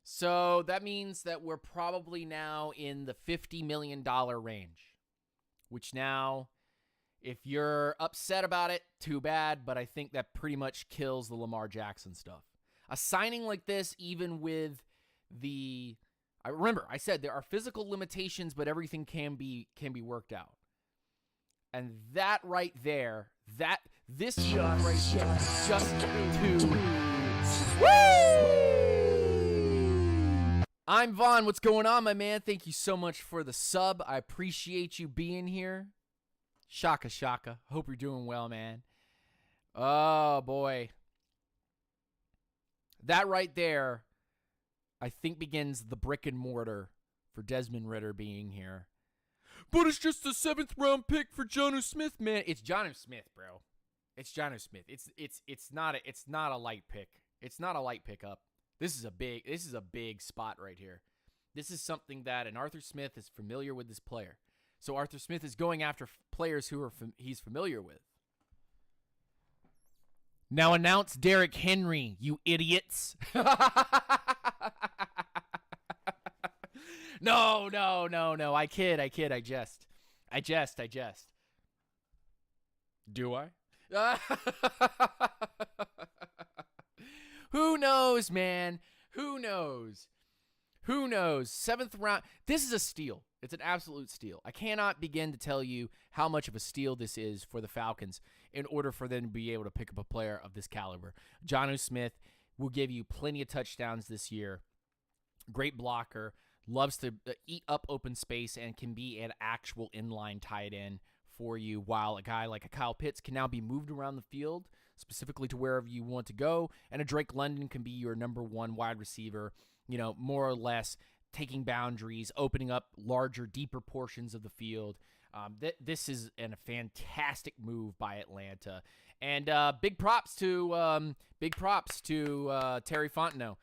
So that means that we're probably now in the $50 million range, which now, if you're upset about it, too bad, but I think that pretty much kills the Lamar Jackson stuff. A signing like this, even with I remember I said there are physical limitations, but everything can be worked out. And that right there, this just too. Woo! I'm Vaughn. What's going on, my man? Thank you so much for the sub. I appreciate you being here. Shaka shaka. Hope you're doing well, man. Oh, boy. That right there, I think, begins the brick and mortar for Desmond Ridder being here. But it's just a 7th round pick for Jonnu Smith, man. It's Jonnu Smith, bro. It's Jonnu Smith. It's not a light pick. It's not a light pickup. This is a big spot right here. This is something that an Arthur Smith is familiar with this player. So Arthur Smith is going after players who he's familiar with. Now announce Derrick Henry, you idiots. No. I kid. I jest. Do I? Who knows, man? Who knows? 7th round. This is a steal. It's an absolute steal. I cannot begin to tell you how much of a steal this is for the Falcons in order for them to be able to pick up a player of this caliber. Jonnu Smith will give you plenty of touchdowns this year. Great blocker. Loves to eat up open space and can be an actual inline tight end for you, while a guy like a Kyle Pitts can now be moved around the field, specifically to wherever you want to go, and a Drake London can be your number 1 wide receiver, more or less taking boundaries, opening up larger, deeper portions of the field. This is a fantastic move by Atlanta, and big props to Terry Fontenot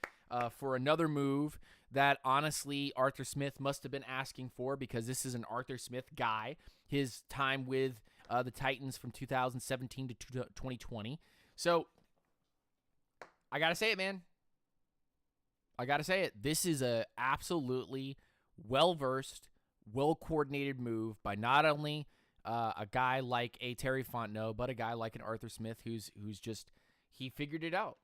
for another move that honestly Arthur Smith must have been asking for, because this is an Arthur Smith guy. His time with the Titans from 2017 to 2020. So I gotta say it, man. This is a absolutely well-versed, well-coordinated move by not only a guy like a Terry Fontenot, but a guy like an Arthur Smith who's just, he figured it out.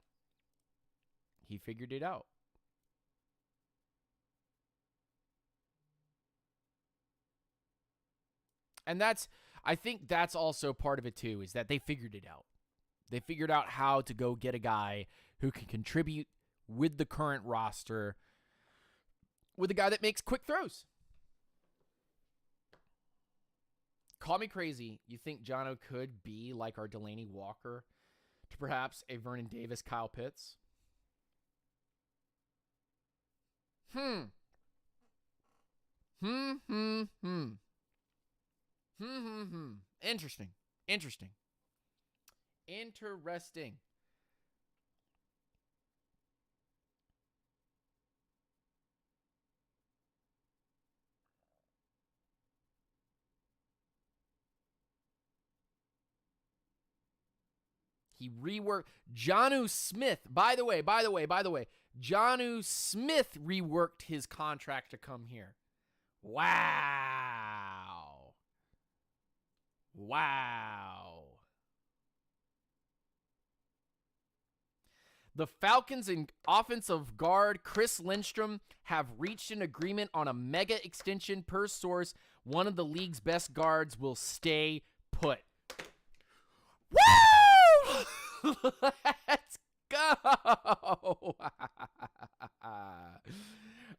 And I think that's also part of it too, is that they figured it out. They figured out how to go get a guy who can contribute with the current roster, with a guy that makes quick throws. Call me crazy. You think Jonnu could be like our Delaney Walker to perhaps a Vernon Davis, Kyle Pitts? Interesting. He reworked Jonnu Smith. By the way, Jonnu Smith reworked his contract to come here. Wow. The Falcons and offensive guard Chris Lindstrom have reached an agreement on a mega extension. Per source, one of the league's best guards will stay put. Woo! Let's go!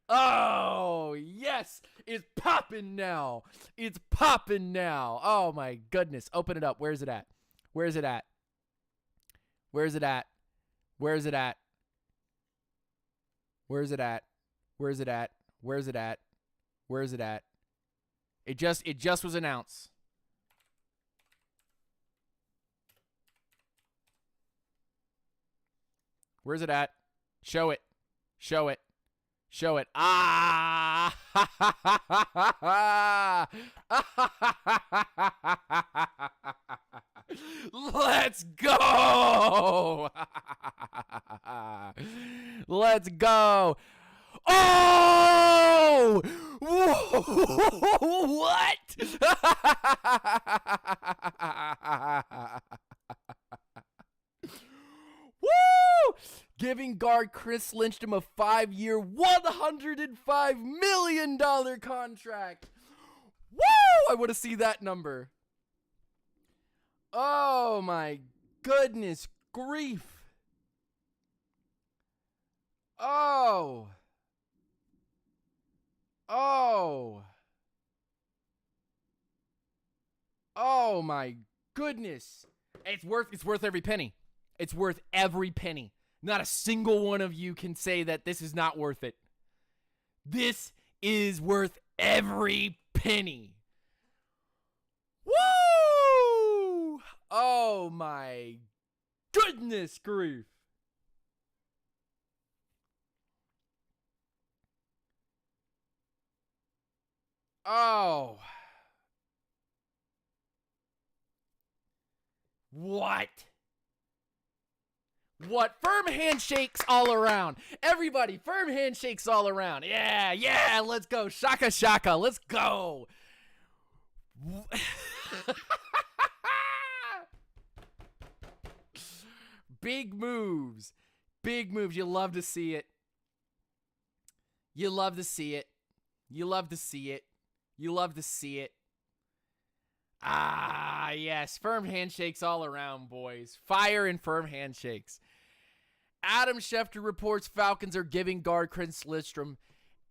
Oh, yes! It's popping now! Oh, my goodness. Open it up. Where's it at? Where's it at? Where's it at? Where's it at? Where's it at? Where's it at? Where's it at? Where's it at? It just was announced. Where's it at? Show it. Show it. Show it. Ah! Let's go! Let's go! Oh! What? Woo! Giving guard Chris Lindstrom a 5-year, $105 million contract. Woo! I want to see that number. Oh my goodness grief. Oh. Oh. Oh my goodness. It's worth every penny. It's worth every penny. Not a single one of you can say that this is not worth it. This is worth every penny. Woo! Oh my goodness grief. Oh. What? What? Firm handshakes all around. Everybody, firm handshakes all around. Yeah, yeah, let's go. Shaka shaka, let's go. Big moves. Big moves. You love to see it. You love to see it. You love to see it. You love to see it. Ah, yes. Firm handshakes all around, boys. Fire and firm handshakes. Adam Schefter reports Falcons are giving guard Chris Lindstrom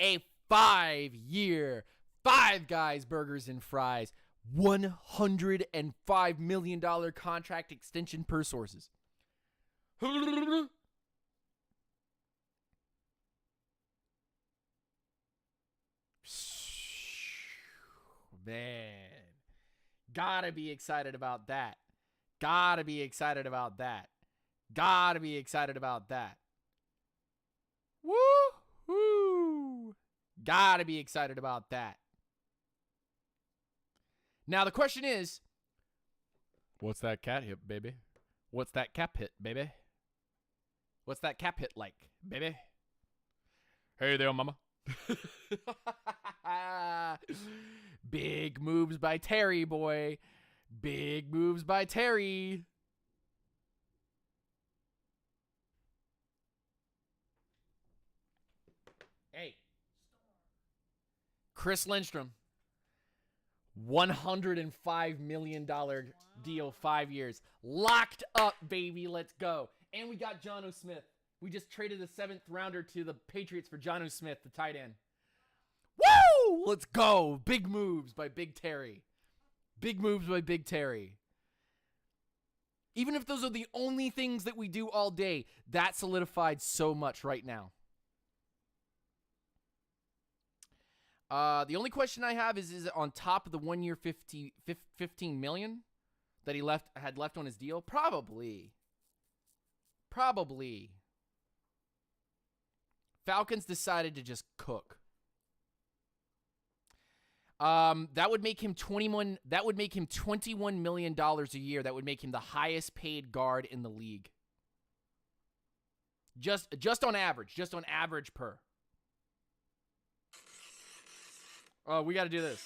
a 5-year, Five Guys Burgers and Fries, $105 million contract extension per sources. Man. Gotta be excited about that. Gotta be excited about that. Gotta be excited about that. Woo-hoo! Gotta be excited about that. Now the question is, what's that cat hit, baby? What's that cap hit, baby? What's that cap hit like, baby? Hey there, mama. Big moves by Terry, boy. Big moves by Terry. Hey. Chris Lindstrom. $105 million deal, 5 years. Locked up, baby. Let's go. And we got Jonnu Smith. We just traded the 7th rounder to the Patriots for Jonnu Smith, the tight end. Woo! Let's go. Big moves by Big Terry. Big moves by Big Terry. Even if those are the only things that we do all day, that solidified so much right now. The only question I have is it on top of the 1 year $15 million that he had left on his deal? Probably. Probably. Falcons decided to just cook. That would make him $21 million a year. That would make him the highest paid guard in the league. Just on average per. Oh, we got to do this.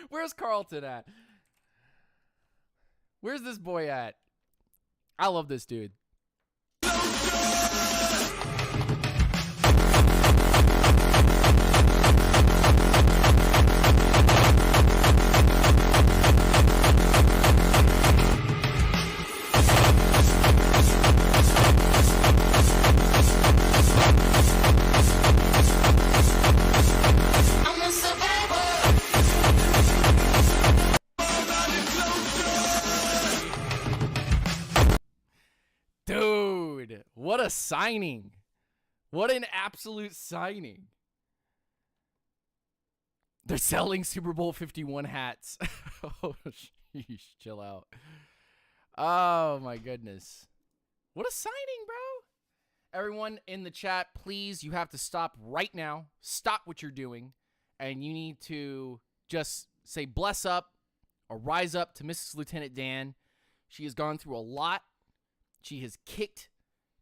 Where's Carlton at? Where's this boy at? I love this dude. signing. What an absolute signing. They're selling Super Bowl 51 hats. Oh, sheesh, chill out. Oh, my goodness. What a signing, bro. Everyone in the chat, please, you have to stop right now. Stop what you're doing. And you need to just say bless up or rise up to Mrs. Lieutenant Dan. She has gone through a lot. She has kicked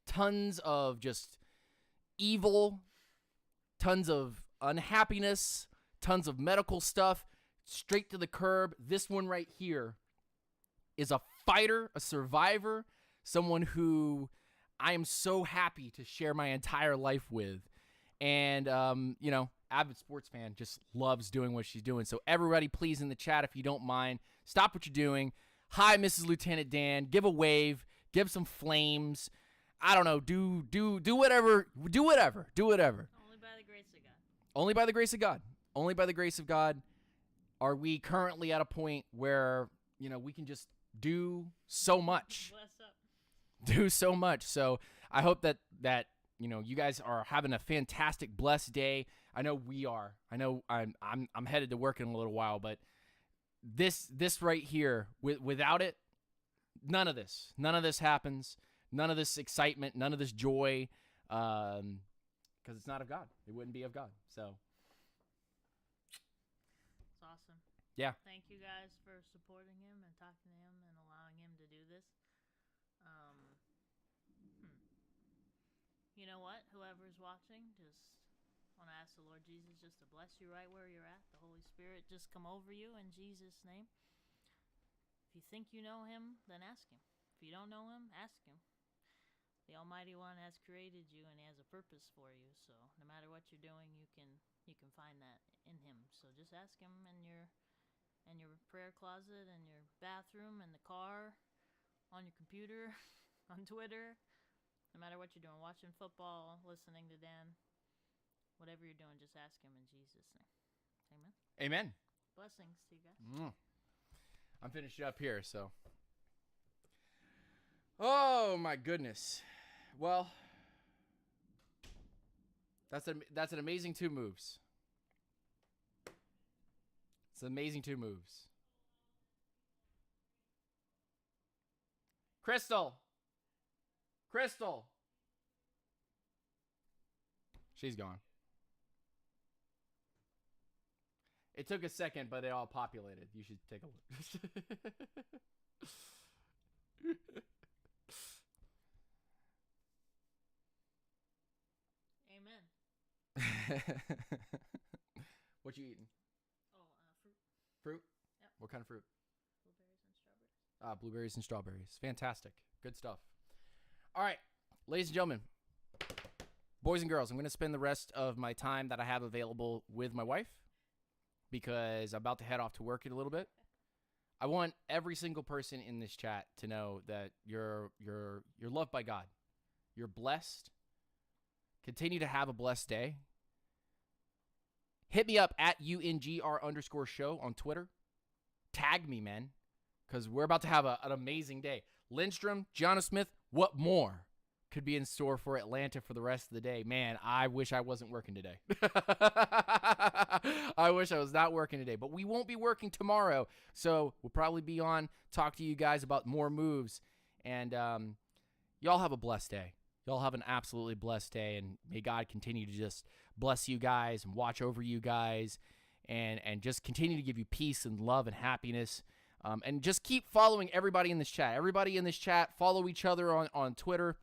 tons of just evil, tons of unhappiness, tons of medical stuff, straight to the curb. This one right here is a fighter, a survivor, someone who I am so happy to share my entire life with. And, avid sports fan, just loves doing what she's doing. So everybody, please, in the chat, if you don't mind, stop what you're doing. Hi, Mrs. Lieutenant Dan. Give a wave. Give some flames. I don't know. Do whatever. Do whatever. Do whatever. Only by the grace of God. Only by the grace of God. Only by the grace of God are we currently at a point where, we can just do so much. Bless up. Do so much. So I hope that you guys are having a fantastic, blessed day. I know we are. I know I'm headed to work in a little while, but this right here, without it, none of this happens. None of this excitement, none of this joy, because it's not of God. It wouldn't be of God. So It's awesome. Yeah. Thank you guys for supporting him and talking to him and allowing him to do this. You know what? Whoever's watching, just want to ask the Lord Jesus just to bless you right where you're at. The Holy Spirit just come over you in Jesus' name. If you think you know him, then ask him. If you don't know him, ask him. The Almighty One has created you and he has a purpose for you. So no matter what you're doing, you can find that in him. So just ask him in your prayer closet, in your bathroom, in the car, on your computer, on Twitter. No matter what you're doing, watching football, listening to Dan, whatever you're doing, just ask him in Jesus' name. Amen. Amen. Blessings to you guys. I'm finishing up here, so. Oh my goodness. Well, that's an amazing 2 moves. It's an amazing 2 moves. Crystal. She's gone. It took a second, but it all populated. You should take a look. Amen. What you eating? Oh, fruit. Fruit? Yep. What kind of fruit? Blueberries and strawberries. Blueberries and strawberries. Fantastic. Good stuff. All right, ladies and gentlemen, boys and girls, I'm going to spend the rest of my time that I have available with my wife because I'm about to head off to work in a little bit. I want every single person in this chat to know that you're loved by God. You're blessed. Continue to have a blessed day. Hit me up at UNGR_show on Twitter. Tag me, man, because we're about to have an amazing day. Lindstrom, John Smith, what more could be in store for Atlanta for the rest of the day? Man, I wish I wasn't working today. I wish I was not working today, but we won't be working tomorrow. So we'll probably be on, talk to you guys about more moves. And y'all have a blessed day. Y'all have an absolutely blessed day. And may God continue to just bless you guys and watch over you guys and just continue to give you peace and love and happiness. And just keep following everybody in this chat. Everybody in this chat, follow each other on Twitter.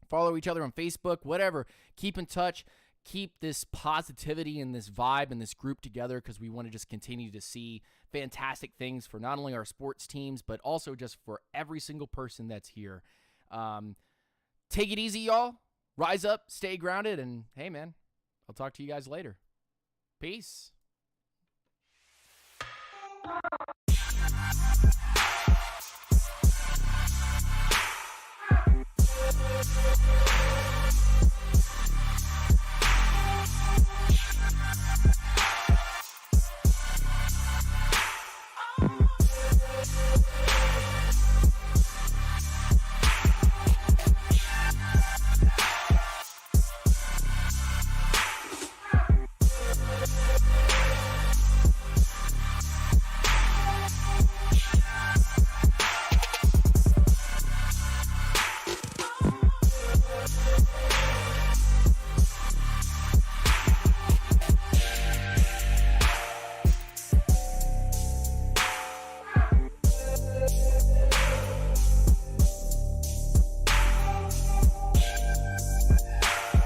Follow each other on Facebook, whatever. Keep in touch. Keep this positivity and this vibe and this group together because we want to just continue to see fantastic things for not only our sports teams, but also just for every single person that's here. Take it easy, y'all. Rise up, stay grounded, and hey, man, I'll talk to you guys later. Peace. We'll be right back.